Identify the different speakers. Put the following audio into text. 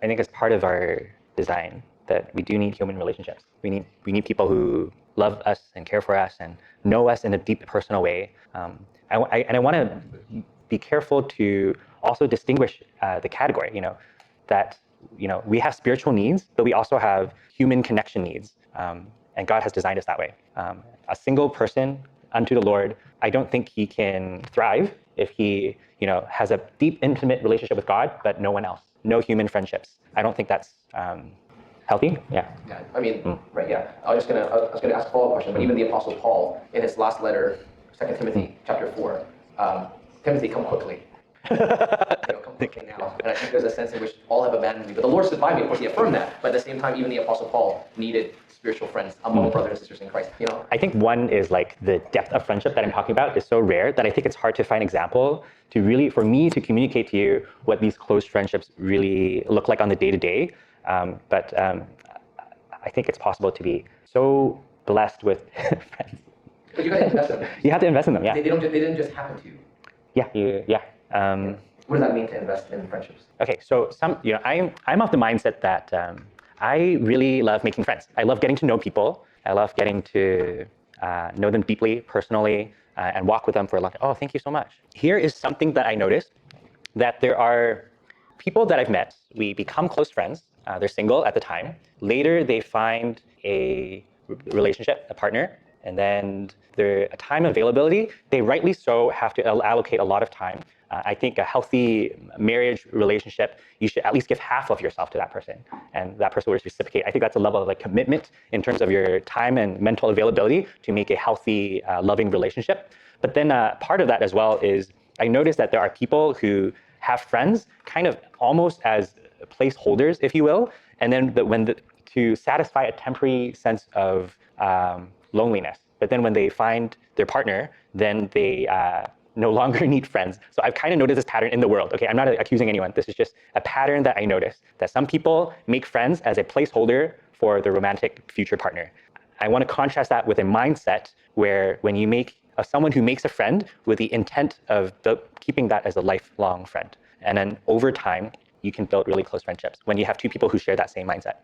Speaker 1: I think it's part of our design that we do need human relationships. We need people who love us and care for us and know us in a deep personal way. I want to be careful to also distinguish the category. That we have spiritual needs, but we also have human connection needs, and God has designed us that way. A single person unto the Lord, I don't think he can thrive if he has a deep, intimate relationship with God, but no one else, no human friendships. I don't think that's healthy. Yeah.
Speaker 2: Yeah. I mean, right. Yeah. I was gonna ask a follow-up question, but even the Apostle Paul in his last letter, 2 Timothy chapter 4, Timothy, come quickly. Come quickly now. And I think there's a sense in which all have abandoned me, but the Lord stood by me. Of course, he affirmed that. But at the same time, even the Apostle Paul needed spiritual friends among brothers and sisters in Christ.
Speaker 1: I think one is like the depth of friendship that I'm talking about is so rare that I think it's hard to find example to really, for me to communicate to you what these close friendships really look like on the day-to-day. But I think it's possible to be so blessed with friends.
Speaker 2: But you got to invest in them.
Speaker 1: You have to invest in them, yeah.
Speaker 2: They didn't just happen to you.
Speaker 1: Yeah.
Speaker 2: What does that mean to invest in friendships?
Speaker 1: Okay, so I'm of the mindset that I really love making friends. I love getting to know people. I love getting to know them deeply, personally, and walk with them for a long time. Oh, thank you so much. Here is something that I noticed, that there are people that I've met, we become close friends. They're single at the time. Later, they find a relationship, a partner, and then their time availability, they rightly so have to allocate a lot of time. I think a healthy marriage relationship, you should at least give half of yourself to that person, and that person will reciprocate. I think that's a level of like commitment in terms of your time and mental availability to make a healthy, loving relationship. But then part of that as well is I noticed that there are people who have friends kind of almost as placeholders, if you will, and then to satisfy a temporary sense of loneliness. But then when they find their partner, then they no longer need friends. So I've kind of noticed this pattern in the world. Okay, I'm not accusing anyone. This is just a pattern that I noticed, that some people make friends as a placeholder for their romantic future partner. I want to contrast that with a mindset where when you make someone who makes a friend with the intent of keeping that as a lifelong friend. And then over time, you can build really close friendships when you have two people who share that same mindset.